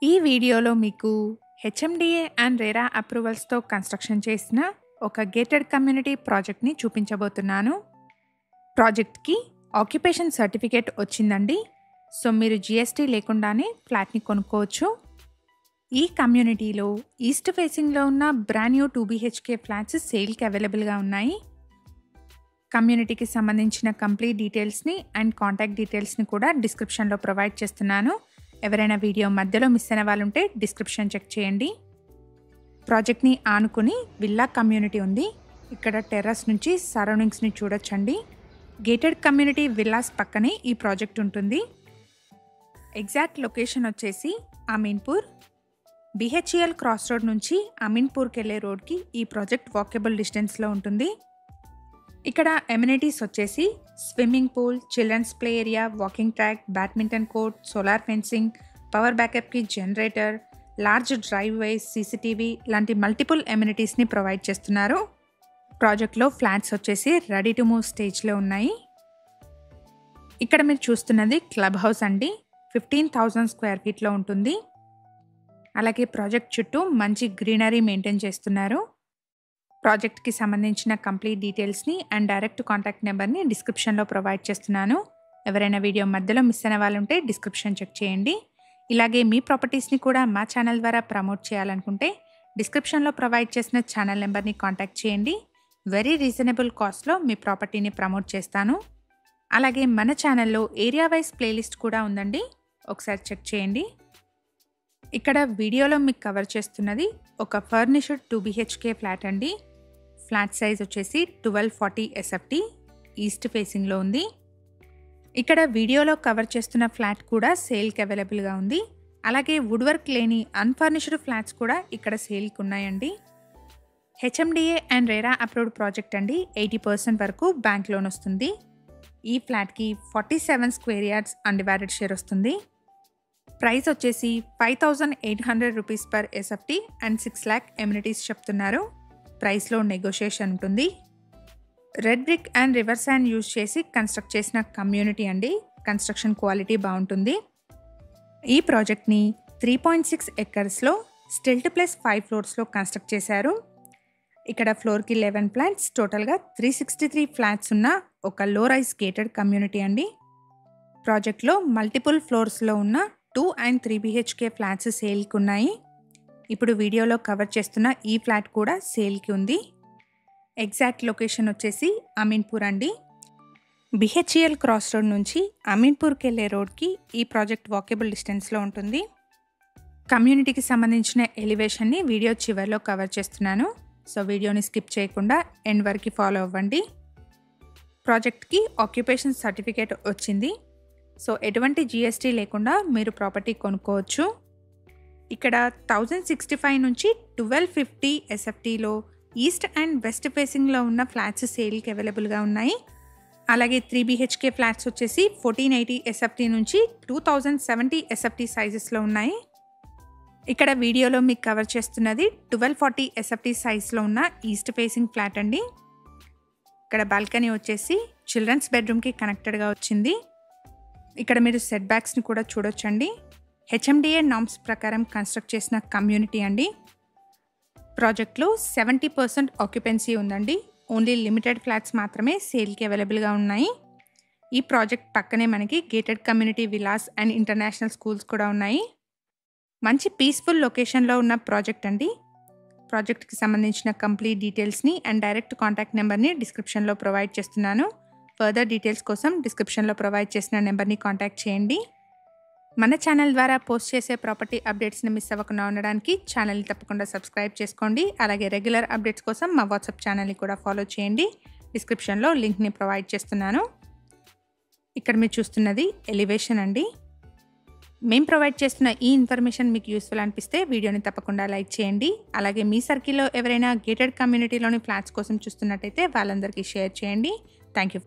ఈ వీడియోలో మీకు హెచ్ఎండిఏ అండ్ రెరా అప్రూవల్స్తో కన్స్ట్రక్షన్ చేసిన ఒక గేటెడ్ కమ్యూనిటీ ప్రాజెక్ట్ని చూపించబోతున్నాను. ప్రాజెక్ట్కి ఆక్యుపేషన్ సర్టిఫికేట్ వచ్చిందండి. సో మీరు జిఎస్టీ లేకుండానే ఫ్లాట్ని కొనుక్కోవచ్చు. ఈ కమ్యూనిటీలో ఈస్ట్ ఫేసింగ్లో ఉన్న బ్రాండ్ న్యూ 2 BHK ఫ్లాట్స్ సేల్కి అవైలబుల్గా ఉన్నాయి. కమ్యూనిటీకి సంబంధించిన కంప్లీట్ డీటెయిల్స్ని అండ్ కాంటాక్ట్ డీటెయిల్స్ని కూడా డిస్క్రిప్షన్లో ప్రొవైడ్ చేస్తున్నాను. ఎవరైనా వీడియో మధ్యలో మిస్ అయిన వాళ్ళు ఉంటే డిస్క్రిప్షన్ చెక్ చేయండి. ప్రాజెక్ట్ని ఆనుకుని విల్లా కమ్యూనిటీ ఉంది. ఇక్కడ టెర్రస్ నుంచి సరౌండింగ్స్ని చూడొచ్చండి. గేటెడ్ కమ్యూనిటీ విల్లాస్ పక్కనే ఈ ప్రాజెక్ట్ ఉంటుంది. ఎగ్జాక్ట్ లొకేషన్ వచ్చేసి అమీన్పూర్. బిహెచ్ఈఎల్ క్రాస్ రోడ్ నుంచి అమీన్పూర్కి వెళ్ళే రోడ్కి ఈ ప్రాజెక్ట్ వాకబుల్ డిస్టెన్స్లో ఉంటుంది. ఇక్కడ ఎమ్యూనిటీస్ వచ్చేసి swimming pool, children's play area, walking track, badminton court, solar fencing, power బ్యాకప్కి generator, large driveways, CCTV లాంటి మల్టిపుల్ ఎమ్యూనిటీస్ని ప్రొవైడ్ చేస్తున్నారు. ప్రాజెక్ట్లో ఫ్లాట్స్ వచ్చేసి రెడీ టు మూవ్ స్టేజ్లో ఉన్నాయి. ఇక్కడ మీరు చూస్తున్నది క్లబ్ హౌస్ అండి. 15,000 స్క్వేర్ ఫీట్లో ఉంటుంది. అలాగే ప్రాజెక్ట్ చుట్టూ మంచి గ్రీనరీ మెయింటైన్ చేస్తున్నారు. ప్రాజెక్ట్కి సంబంధించిన కంప్లీట్ డీటెయిల్స్ని అండ్ డైరెక్ట్ కాంటాక్ట్ నెంబర్ని డిస్క్రిప్షన్లో ప్రొవైడ్ చేస్తున్నాను. ఎవరైనా వీడియో మధ్యలో మిస్ అయిన వాళ్ళు ఉంటే డిస్క్రిప్షన్ చెక్ చేయండి. ఇలాగే మీ ప్రాపర్టీస్ని కూడా మా ఛానల్ ద్వారా ప్రమోట్ చేయాలనుకుంటే డిస్క్రిప్షన్లో ప్రొవైడ్ చేసిన ఛానల్ నెంబర్ని కాంటాక్ట్ చేయండి. వెరీ రీజనబుల్ కాస్ట్లో మీ ప్రాపర్టీని ప్రమోట్ చేస్తాను. అలాగే మన ఛానల్లో ఏరియా వైజ్ ప్లేలిస్ట్ కూడా ఉందండి, ఒకసారి చెక్ చేయండి. ఇక్కడ వీడియోలో మీకు కవర్ చేస్తున్నది ఒక ఫర్నిష్డ్ 2 BHK ఫ్లాట్ అండి. ఫ్లాట్ సైజ్ వచ్చేసి 1240 SFT, ఈస్ట్ ఫేసింగ్లో ఉంది. ఇక్కడ వీడియోలో కవర్ చేస్తున్న ఫ్లాట్ కూడా సేల్కి అవైలబుల్గా ఉంది. అలాగే వుడ్ వర్క్ లేని అన్ఫర్నిష్డ్ ఫ్లాట్స్ కూడా ఇక్కడ సేల్కి ఉన్నాయండి. HMDA and RERA approved project అండి. 80% వరకు బ్యాంక్ లోన్ వస్తుంది. ఈ ఫ్లాట్కి 47 స్క్వేర్ యార్డ్స్ అన్డివైడెడ్ షేర్ వస్తుంది. ప్రైస్ వచ్చేసి 5,800 rupees per SFT and 6 lakh amenities చెప్తున్నారు. ప్రైస్లో నెగోషియేషన్ ఉంటుంది. Red brick and river sand use చేసి కన్స్ట్రక్ట్ చేసిన కమ్యూనిటీ అండి. కన్స్ట్రక్షన్ క్వాలిటీ బాగుంటుంది. ఈ ప్రాజెక్ట్ని 3.6 ఎకర్స్లో స్టిల్ట్ ప్లస్ 5 ఫ్లోర్స్లో కన్స్ట్రక్ట్ చేశారు. ఇక్కడ ఫ్లోర్కి 11 ఫ్లాట్స్, టోటల్గా 363 ఫ్లాట్స్ ఉన్న ఒక లో రైజ్ గేటెడ్ కమ్యూనిటీ అండి. ప్రాజెక్ట్లో మల్టిపుల్ ఫ్లోర్స్లో ఉన్న 2 and 3 BHK ఫ్లాట్స్ సేల్కి ఉన్నాయి. ఇప్పుడు వీడియోలో కవర్ చేస్తున్న ఈ ఫ్లాట్ కూడా సేల్కి ఉంది. ఎగ్జాక్ట్ లొకేషన్ వచ్చేసి అమీన్పూర్ అండి. బిహెచ్ఈఎల్ క్రాస్ రోడ్ నుంచి అమీన్పూర్కి వెళ్ళే రోడ్కి ఈ ప్రాజెక్ట్ వాకబుల్ డిస్టెన్స్లో ఉంటుంది. కమ్యూనిటీకి సంబంధించిన ఎలివేషన్ని వీడియో చివరిలో కవర్ చేస్తున్నాను. సో వీడియోని స్కిప్ చేయకుండా ఎండ్ వరకు ఫాలో అవ్వండి. ప్రాజెక్ట్కి ఆక్యుపేషన్ సర్టిఫికేట్ వచ్చింది. సో ఎటువంటి జిఎస్టీ లేకుండా మీరు ప్రాపర్టీ కొనుక్కోవచ్చు. ఇక్కడ 1065 నుంచి 1250 SFTలో ఈస్ట్ అండ్ వెస్ట్ ఫేసింగ్లో ఉన్న ఫ్లాట్స్ సేల్కి అవైలబుల్గా ఉన్నాయి. అలాగే 3 BHK ఫ్లాట్స్ వచ్చేసి 1480 SFT నుంచి 2070 SFT సైజెస్లో ఉన్నాయి. ఇక్కడ వీడియోలో మీకు కవర్ చేస్తున్నది 1240 SFT సైజ్లో ఉన్న ఈస్ట్ ఫేసింగ్ ఫ్లాట్ అండి. ఇక్కడ బాల్కనీ వచ్చేసి చిల్డ్రన్స్ బెడ్రూమ్కి కనెక్టెడ్గా వచ్చింది. ఇక్కడ మీరు సెట్ బ్యాక్స్ని కూడా చూడొచ్చండి. హెచ్ఎండిఏ నామ్స్ ప్రకారం కన్స్ట్రక్ట్ చేసిన కమ్యూనిటీ అండి. ప్రాజెక్ట్లో 70% ఆక్యుపెన్సీ ఉందండి. ఓన్లీ లిమిటెడ్ ఫ్లాట్స్ మాత్రమే సేల్కి అవైలబుల్గా ఉన్నాయి. ఈ ప్రాజెక్ట్ పక్కనే మనకి gated community Vilas and international schools కూడా ఉన్నాయి. మంచి పీస్ఫుల్ లొకేషన్లో ఉన్న ప్రాజెక్ట్ అండి. ప్రాజెక్ట్కి సంబంధించిన కంప్లీట్ డీటెయిల్స్ని అండ్ డైరెక్ట్ కాంటాక్ట్ నెంబర్ని డిస్క్రిప్షన్లో ప్రొవైడ్ చేస్తున్నాను. ఫర్దర్ డీటెయిల్స్ కోసం డిస్క్రిప్షన్లో ప్రొవైడ్ చేసిన నెంబర్ని కాంటాక్ట్ చేయండి. మన ఛానల్ ద్వారా పోస్ట్ చేసే ప్రాపర్టీ అప్డేట్స్ని మిస్ అవ్వకుండా ఉండడానికి ఛానల్ని తప్పకుండా సబ్స్క్రైబ్ చేసుకోండి. అలాగే రెగ్యులర్ అప్డేట్స్ కోసం మా వాట్సాప్ ఛానల్ని కూడా ఫాలో చేయండి. డిస్క్రిప్షన్లో లింక్ని ప్రొవైడ్ చేస్తున్నాను. ఇక్కడ మీరు చూస్తున్నది ఎలివేషన్ అండి. మేము ప్రొవైడ్ చేస్తున్న ఈ ఇన్ఫర్మేషన్ మీకు యూస్ఫుల్ అనిపిస్తే వీడియోని తప్పకుండా లైక్ చేయండి. అలాగే మీ సర్కిల్లో ఎవరైనా గేటెడ్ కమ్యూనిటీలోని ఫ్లాట్స్ కోసం చూస్తున్నట్టయితే వాళ్ళందరికీ షేర్ చేయండి. Thank you.